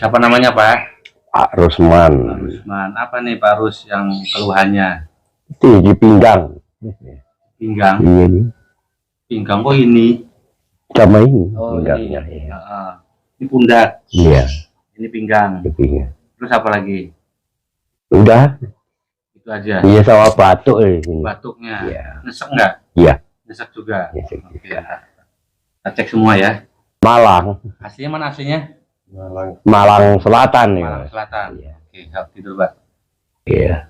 Siapa namanya Pak? Pak Rusman. Pak Rusman. Apa nih Pak Rus yang keluhannya? Di pinggang. Pinggang. Iya nih. Pinggang kok ini? Sama ini Oh, pinggangnya. ini. Iya. Ini pundak. Iya. Ini pinggang. Di pinggang. Terus apa lagi? Udah. Itu aja. Iya sama batuk ini. Batuknya. Iya. Nyesek nggak? Iya. Nyesek juga. Nyesek Oke. Kita cek semua ya. Malang. Aslinya mana aslinya? Malang Selatan ya. Malang Selatan. Iya. Oke, kalau tidur Pak. Iya.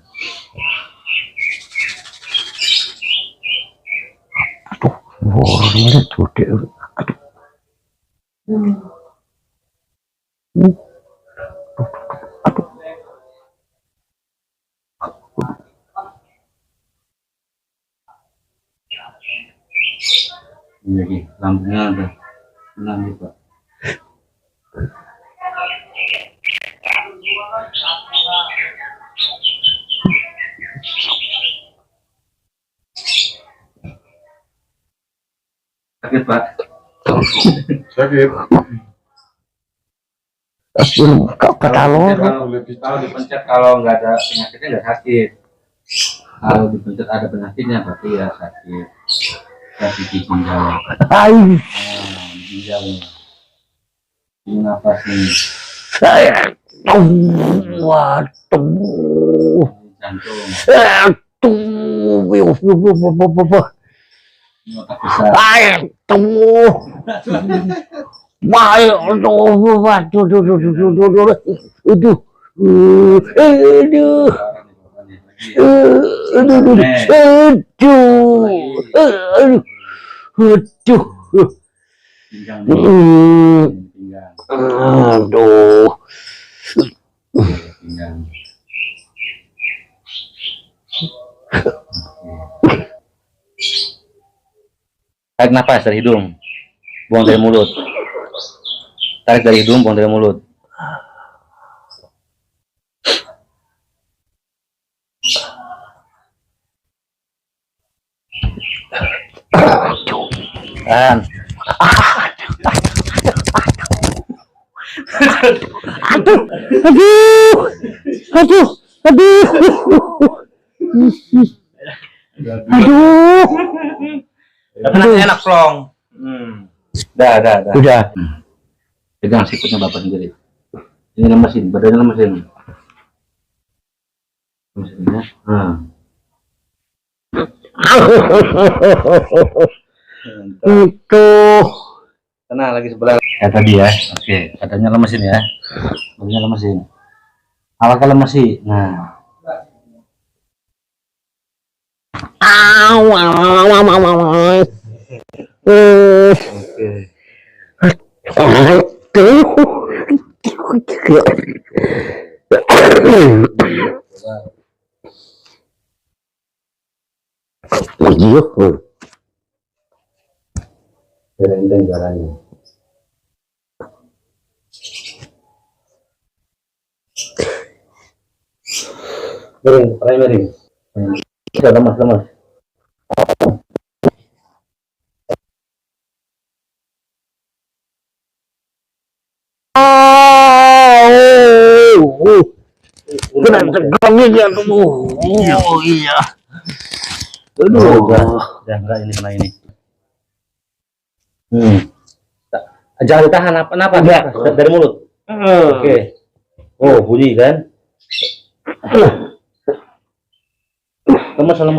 Aduh, orangnya gede. Aduh. Ini lagi lambungnya ada. Tenang nih Pak. Sakit Pak. Sakit. Kalau dipencet kalau nggak ada penyakitnya nggak sakit. Kalau dipencet ada penyakitnya berarti ya sakit. Sakit di ginjal. Ay, Ginjalnya. Ini napas nih. saya waduh. Jantung. Aduh, Ini otak besar. aduh. Wah, aduh, waduh, aduh, Pinggang nih. Pinggang. aduh. Pinggang. Tarik nafas dari hidung, buang dari mulut. Tarik dari hidung, buang dari mulut. Tahan. Enak plong. Dah. Udah. Pegang sikutnya bapak sendiri. Ini lemesin, badannya lemesin. Lemesin ya. Itu. Tenang lagi sebelah. Ya tadi ya. Oke, badannya lemesin ya. Badannya lemesin. Awalnya lemesin. Nah. Berendeng darahnya. Miring, kepalanya miring. Sudah lemas. Kena tegangnya ya tuh. Oh iya. Aduh. Udah enggak ini kena ini. Jangan ditahan apa dari mulut. Oke. Oh, bunyi kan? Lemas. Aduh.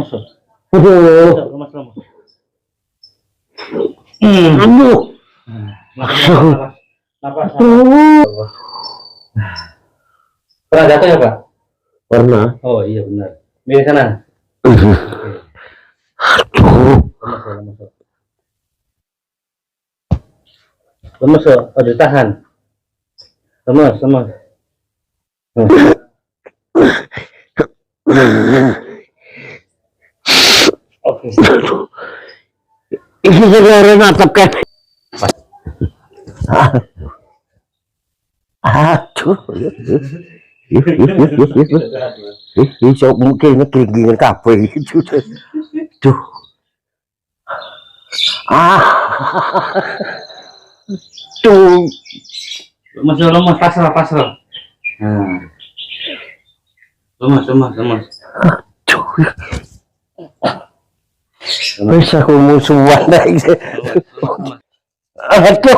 Napas. Pernah jatuh ya Pak? Pernah. Oh iya benar. Miring sana. Lemas. Oh, ditahan. Lemas. Oke. Ini segera natap kan. Aduh. Sok mungkin kelingingan kafe gitu. Duh. Tuh. Lemas, pasrah. Nah. Lemas. Aduh. Wis aku musuhan lagi. Lemas. Aduh.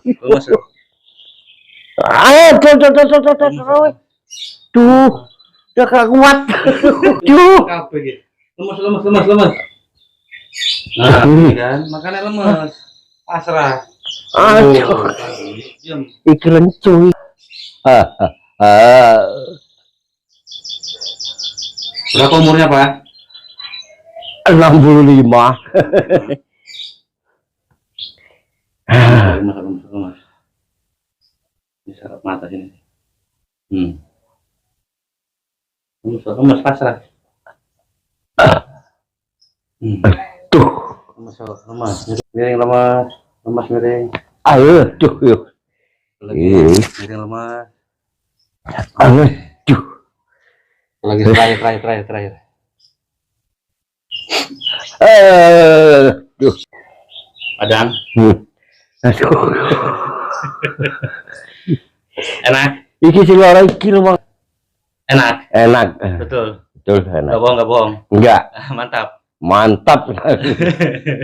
Lemas. Aduh. Tuh, udah gak kuat. Aduh. Kabeh iki. Lemas. Nah, ini kan, makanya lemas. Pasrah. Aduh. Diam. Iki lencuy. Berapa umurnya, Pak? 65. Lemas. Ini sarap mata sini. Lemas pasrah. Tuh. Lemas. Miring lemas miring. Ayo, tuh yuk. Miring lemas. Aduh. Lagi terakhir. Tuh. Padang. Aduh. Enak. Iki sing ora iki lho, Bang. Enak. Enak. Betul. Enak. Nggak bohong. Enggak. Mantap. Mantap.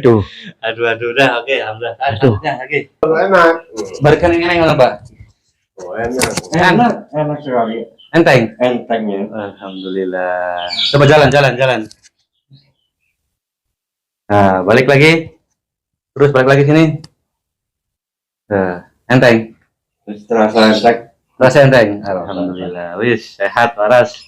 Tuh. Aduh, udah, oke, alhamdulillah. Aduh. Oke. Enak. Barikan yang enak, Pak. Oh, enak. Enak sekali. Enteng. Entengnya. Alhamdulillah. Coba jalan. Nah, balik lagi. Terus balik lagi sini. Nah, enteng. Terus terasa enteng. Rasa enteng. Alhamdulillah. Wis, sehat, waras.